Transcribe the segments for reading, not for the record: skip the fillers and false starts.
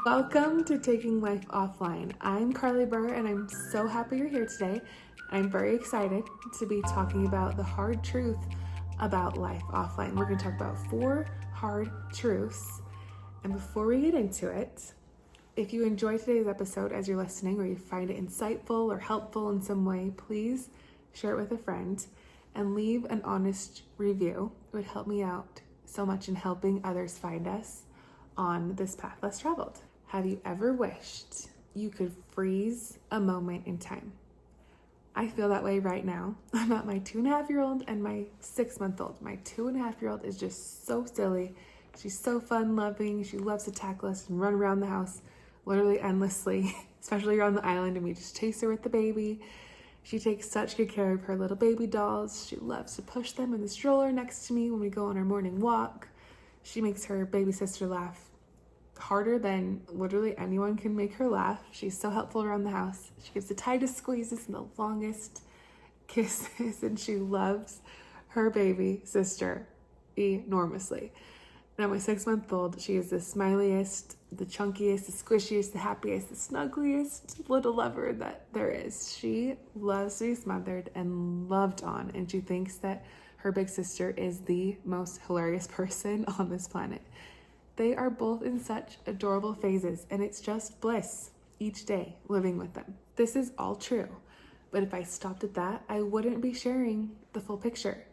Welcome to Taking Life Offline. I'm Carly Burr, and I'm so happy you're here today. I'm very excited to be talking about the hard truth about life offline. We're going to talk about 4 hard truths. And before we get into it, if you enjoy today's episode as you're listening, or you find it insightful or helpful in some way, please share it with a friend and leave an honest review. It would help me out so much in helping others find us on this path less traveled. Have you ever wished you could freeze a moment in time? I feel that way right now. I'm at my 2.5-year-old and my 6-month-old. My 2.5-year-old is just so silly. She's so fun loving. She loves to tackle us and run around the house literally endlessly, especially around the island, and we just chase her with the baby. She takes such good care of her little baby dolls. She loves to push them in the stroller next to me when we go on our morning walk. She makes her baby sister laugh harder than literally anyone can make her laugh. She's so helpful around the house. She gives the tightest squeezes and the longest kisses, and she loves her baby sister enormously. Now, my 6-month-old, she is the smiliest, the chunkiest, the squishiest, the happiest, the snuggliest little lover that there is. She loves to be smothered and loved on, and she thinks that her big sister is the most hilarious person on this planet. They are both in such adorable phases, and it's just bliss each day living with them. This is all true, but if I stopped at that, I wouldn't be sharing the full picture.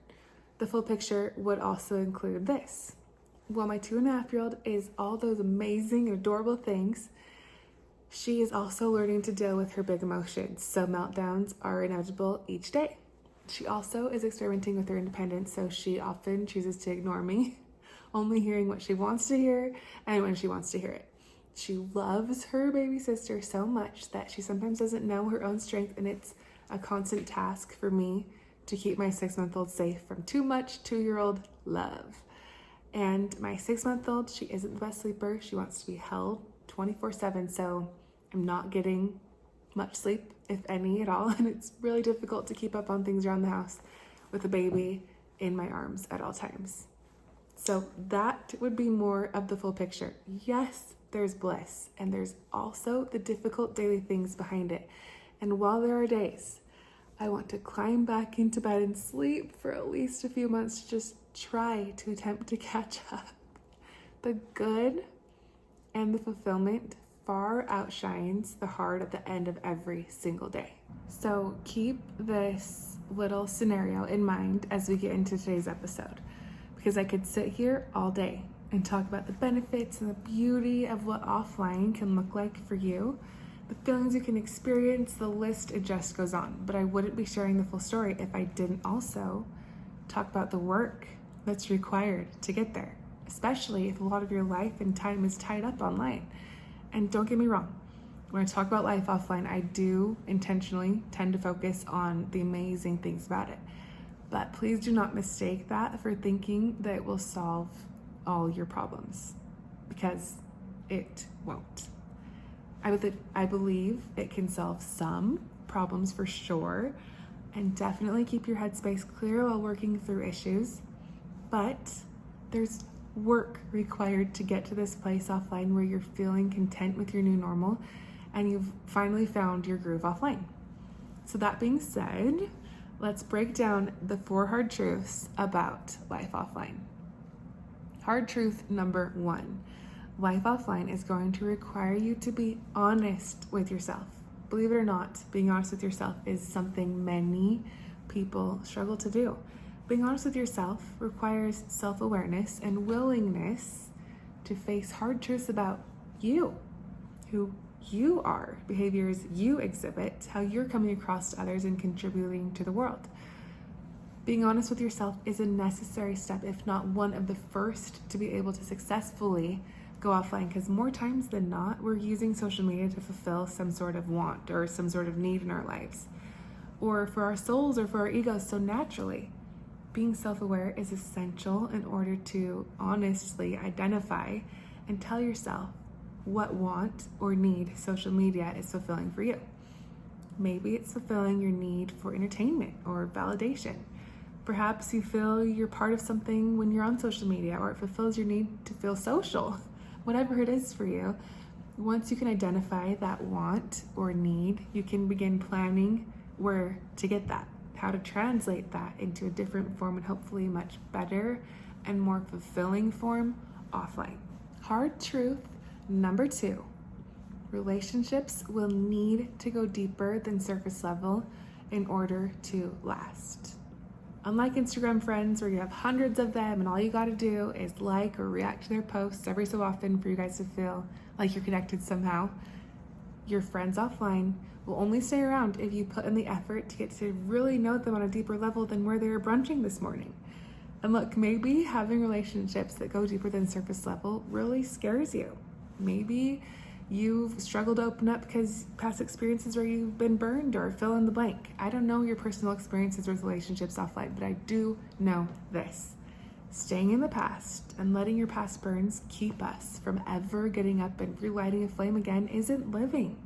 The full picture would also include this. While my 2.5-year-old is all those amazing and adorable things, she is also learning to deal with her big emotions, so meltdowns are inevitable each day. She also is experimenting with her independence, so she often chooses to ignore me, only hearing what she wants to hear and when she wants to hear it. She loves her baby sister so much that she sometimes doesn't know her own strength, and it's a constant task for me to keep my 6-month-old safe from too much 2-year-old love. And my 6-month-old, she isn't the best sleeper. She wants to be held 24/7, so I'm not getting much sleep, if any at all, and it's really difficult to keep up on things around the house with a baby in my arms at all times. So that would be more of the full picture. Yes, there's bliss, and there's also the difficult daily things behind it. And while there are days I want to climb back into bed and sleep for at least a few months to just try to attempt to catch up, the good and the fulfillment far outshines the hard at the end of every single day. So keep this little scenario in mind as we get into today's episode, because I could sit here all day and talk about the benefits and the beauty of what offline can look like for you, the feelings you can experience, the list, it just goes on. But I wouldn't be sharing the full story if I didn't also talk about the work that's required to get there, especially if a lot of your life and time is tied up online. And don't get me wrong, when I talk about life offline, I do intentionally tend to focus on the amazing things about it. But please do not mistake that for thinking that it will solve all your problems, because it won't. I believe it can solve some problems for sure, and definitely keep your headspace clear while working through issues. But there's work required to get to this place offline where you're feeling content with your new normal and you've finally found your groove offline. So that being said, let's break down the 4 hard truths about life offline. Hard truth number 1. Life offline is going to require you to be honest with yourself. Believe it or not, being honest with yourself is something many people struggle to do. Being honest with yourself requires self-awareness and willingness to face hard truths about you, who you are, behaviors you exhibit, how you're coming across to others and contributing to the world. Being honest with yourself is a necessary step, if not one of the first, to be able to successfully go offline, because more times than not, we're using social media to fulfill some sort of want or some sort of need in our lives, or for our souls or for our egos. So naturally, being self-aware is essential in order to honestly identify and tell yourself what want or need social media is fulfilling for you. Maybe it's fulfilling your need for entertainment or validation. Perhaps you feel you're part of something when you're on social media, or it fulfills your need to feel social. Whatever it is for you, Once you can identify that want or need, you can begin planning where to get that, how to translate that into a different form and hopefully a much better and more fulfilling form offline. Hard truth number 2, relationships will need to go deeper than surface level in order to last. Unlike Instagram friends where you have hundreds of them and all you got to do is like or react to their posts every so often for you guys to feel like you're connected somehow, your friends offline will only stay around if you put in the effort to get to really know them on a deeper level than where they were brunching this morning. And look, maybe having relationships that go deeper than surface level really scares you. Maybe you've struggled to open up because past experiences where you've been burned or fill in the blank. I don't know your personal experiences with relationships offline, but I do know this. Staying in the past and letting your past burns keep us from ever getting up and relighting a flame again isn't living.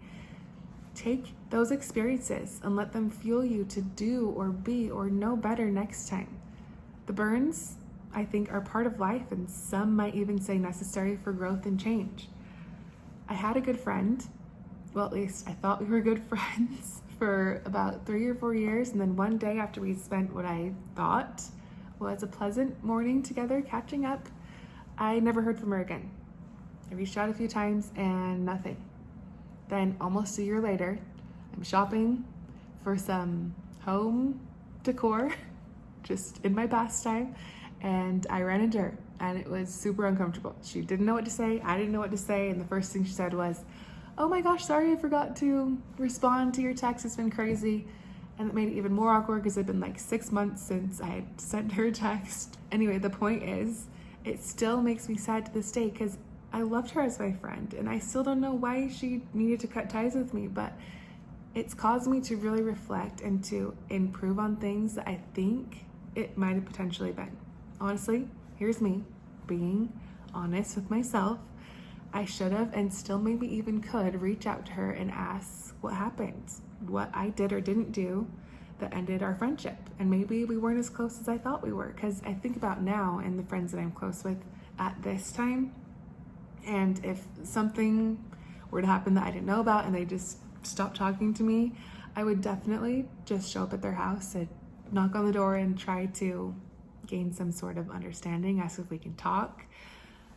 Take those experiences and let them fuel you to do or be or know better next time. The burns, I think, are part of life, and some might even say necessary for growth and change. I had a good friend, well, at least I thought we were good friends for about 3 or 4 years. And then one day after we spent what I thought was a pleasant morning together catching up, I never heard from her again. I reached out a few times and nothing. Then almost a year later, I'm shopping for some home decor, just in my pastime, and I ran into her. And it was super uncomfortable. She didn't know what to say. I didn't know what to say. And the first thing she said was, "Oh my gosh, sorry, I forgot to respond to your text. It's been crazy." And it made it even more awkward because it'd been like 6 months since I had sent her a text. Anyway, the point is, it still makes me sad to this day because I loved her as my friend. And I still don't know why she needed to cut ties with me. But it's caused me to really reflect and to improve on things that I think it might have potentially been. Honestly, here's me being honest with myself. I should have and still maybe even could reach out to her and ask what happened, what I did or didn't do that ended our friendship. And maybe we weren't as close as I thought we were, because I think about now and the friends that I'm close with at this time. And if something were to happen that I didn't know about and they just stopped talking to me, I would definitely just show up at their house and knock on the door and try to gain some sort of understanding, ask if we can talk.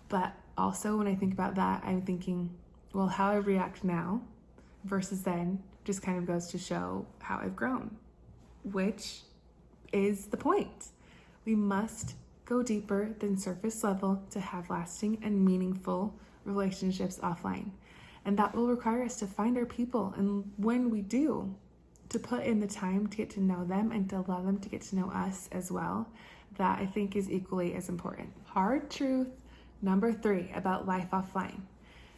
But also when I think about that, I'm thinking, well, how I react now versus then just kind of goes to show how I've grown, which is the point. We must go deeper than surface level to have lasting and meaningful relationships offline. And that will require us to find our people. And when we do, to put in the time to get to know them and to allow them to get to know us as well. That I think is equally as important. Hard truth number 3 about life offline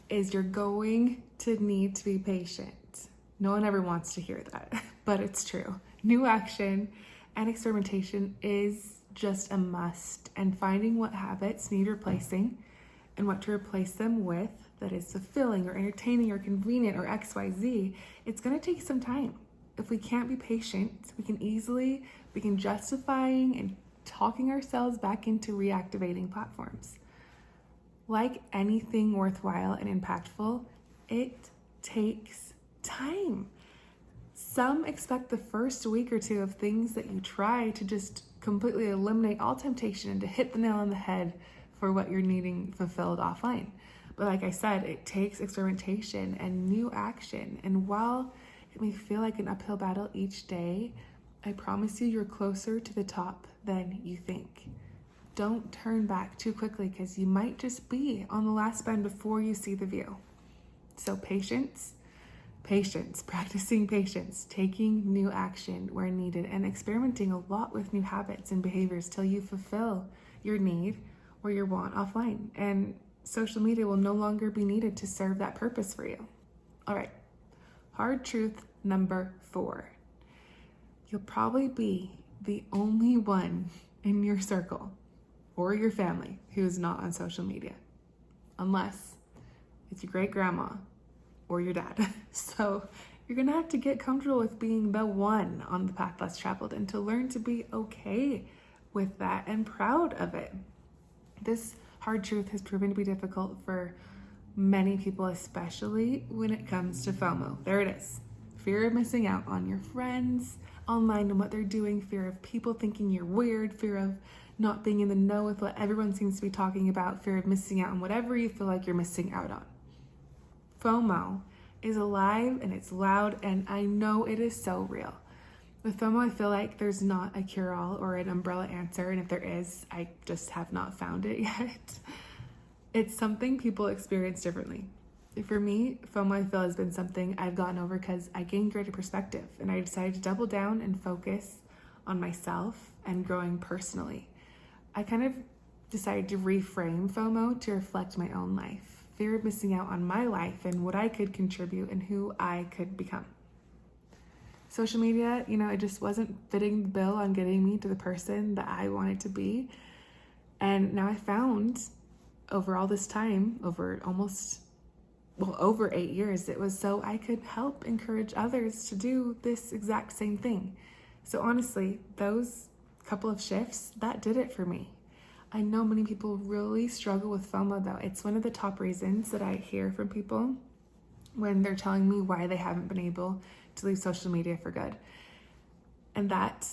is you're going to need to be patient. No one ever wants to hear that, but it's true. New action and experimentation is just a must, and finding what habits need replacing and what to replace them with that is fulfilling or entertaining or convenient or XYZ, it's going to take some time. If we can't be patient, we can easily begin justifying and talking ourselves back into reactivating platforms. Like anything worthwhile and impactful, it takes time. Some expect the first week or 2 of things that you try to just completely eliminate all temptation and to hit the nail on the head for what you're needing fulfilled offline. But like I said, it takes experimentation and new action. And while it may feel like an uphill battle each day, I promise you're closer to the top than you think. Don't turn back too quickly because you might just be on the last bend before you see the view. So patience, practicing patience, taking new action where needed, and experimenting a lot with new habits and behaviors till you fulfill your need or your want offline. And social media will no longer be needed to serve that purpose for you. All right, hard truth number 4. You'll probably be the only one in your circle or your family who is not on social media, unless it's your great grandma or your dad. So you're gonna have to get comfortable with being the one on the path less traveled and to learn to be okay with that and proud of it. This hard truth has proven to be difficult for many people, especially when it comes to FOMO. There it is. Fear of missing out on your friends online and what they're doing, fear of people thinking you're weird, fear of not being in the know with what everyone seems to be talking about, fear of missing out on whatever you feel like you're missing out on. FOMO is alive and it's loud, and I know it is so real. With FOMO, I feel like there's not a cure-all or an umbrella answer, and if there is, I just have not found it yet. It's something people experience differently. For me, FOMO, I feel, has been something I've gotten over because I gained greater perspective, and I decided to double down and focus on myself and growing personally. I kind of decided to reframe FOMO to reflect my own life, fear of missing out on my life and what I could contribute and who I could become. Social media, it just wasn't fitting the bill on getting me to the person that I wanted to be. And now I found over all this time, over 8 years, it was so I could help encourage others to do this exact same thing. So honestly, those couple of shifts, that did it for me. I know many people really struggle with FOMO though. It's one of the top reasons that I hear from people when they're telling me why they haven't been able to leave social media for good. And that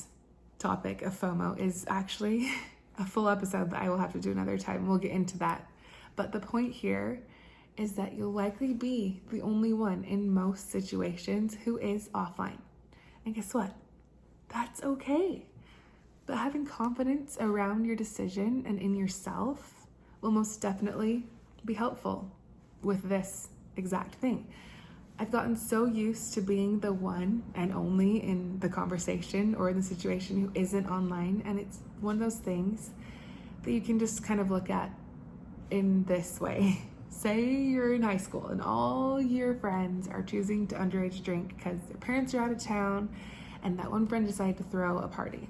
topic of FOMO is actually a full episode that I will have to do another time. We'll get into that. But the point here is that you'll likely be the only one in most situations who is offline. And guess what? That's okay. But having confidence around your decision and in yourself will most definitely be helpful with this exact thing. I've gotten so used to being the one and only in the conversation or in the situation who isn't online, and it's one of those things that you can just kind of look at in this way. Say you're in high school and all your friends are choosing to underage drink because their parents are out of town and that one friend decided to throw a party.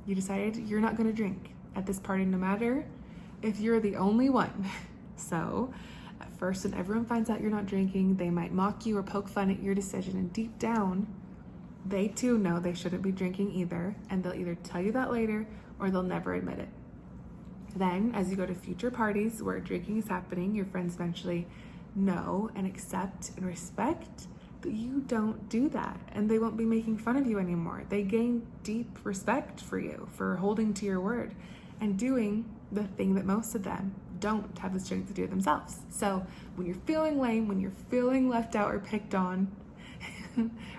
You decided you're not going to drink at this party no matter if you're the only one. So at first, when everyone finds out you're not drinking, they might mock you or poke fun at your decision, and deep down, they too know they shouldn't be drinking either, and they'll either tell you that later or they'll never admit it. Then, as you go to future parties where drinking is happening, your friends eventually know and accept and respect that you don't do that, and they won't be making fun of you anymore. They gain deep respect for you for holding to your word and doing the thing that most of them don't have the strength to do themselves. So when you're feeling lame, when you're feeling left out or picked on,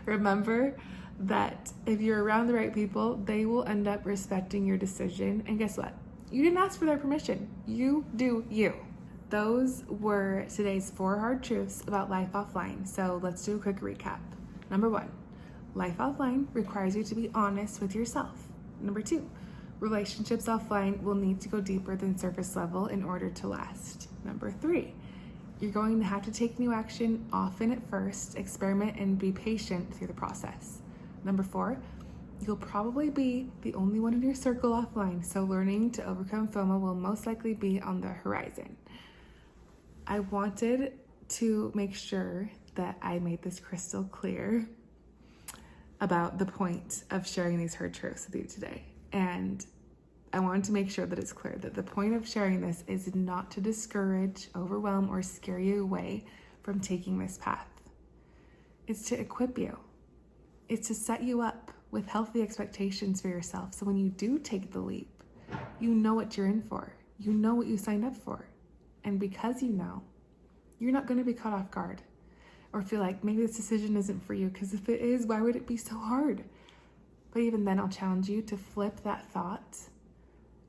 remember that if you're around the right people, they will end up respecting your decision. And guess what? You didn't ask for their permission. You do you. Those were today's 4 hard truths about life offline. So let's do a quick recap. Number 1, life offline requires you to be honest with yourself. Number 2, relationships offline will need to go deeper than surface level in order to last. Number 3, you're going to have to take new action often at first, experiment, and be patient through the process. Number 4, you'll probably be the only one in your circle offline, so learning to overcome FOMO will most likely be on the horizon. I wanted to make sure that I made this crystal clear about the point of sharing these hard truths with you today. And I wanted to make sure that it's clear that the point of sharing this is not to discourage, overwhelm, or scare you away from taking this path. It's to equip you. It's to set you up with healthy expectations for yourself. So when you do take the leap, you know what you're in for. You know what you signed up for. And because you know, you're not going to be caught off guard or feel like maybe this decision isn't for you, because if it is, why would it be so hard? But even then, I'll challenge you to flip that thought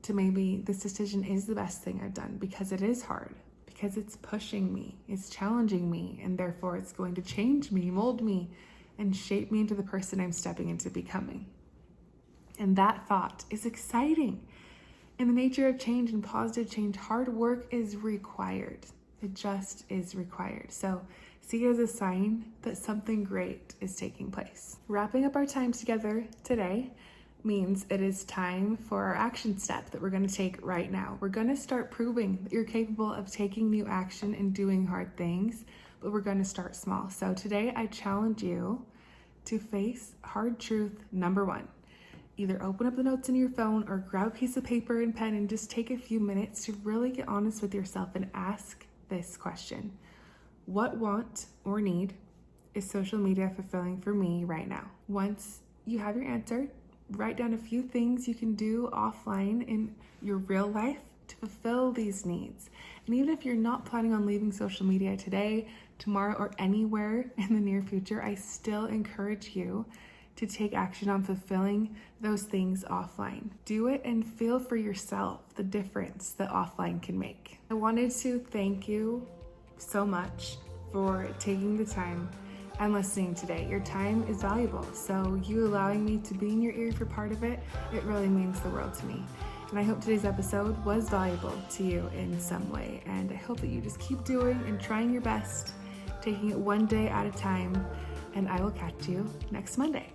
to maybe this decision is the best thing I've done because it is hard, because it's pushing me, it's challenging me, and therefore it's going to change me, mold me, and shape me into the person I'm stepping into becoming. And that thought is exciting. In the nature of change and positive change, hard work is required. It just is required. So see it as a sign that something great is taking place. Wrapping up our time together today means it is time for our action step that we're going to take right now. We're going to start proving that you're capable of taking new action and doing hard things, but we're going to start small. So today I challenge you to face hard truth number 1. Either open up the notes in your phone or grab a piece of paper and pen and just take a few minutes to really get honest with yourself and ask this question. What want or need is social media fulfilling for me right now? Once you have your answer, write down a few things you can do offline in your real life to fulfill these needs. And even if you're not planning on leaving social media today, tomorrow, or anywhere in the near future, I still encourage you to take action on fulfilling those things offline. Do it and feel for yourself the difference that offline can make. I wanted to thank you so much for taking the time and listening today. Your time is valuable, so you allowing me to be in your ear for part of it, it really means the world to me. And I hope today's episode was valuable to you in some way, and I hope that you just keep doing and trying your best, taking it one day at a time, and I will catch you next Monday.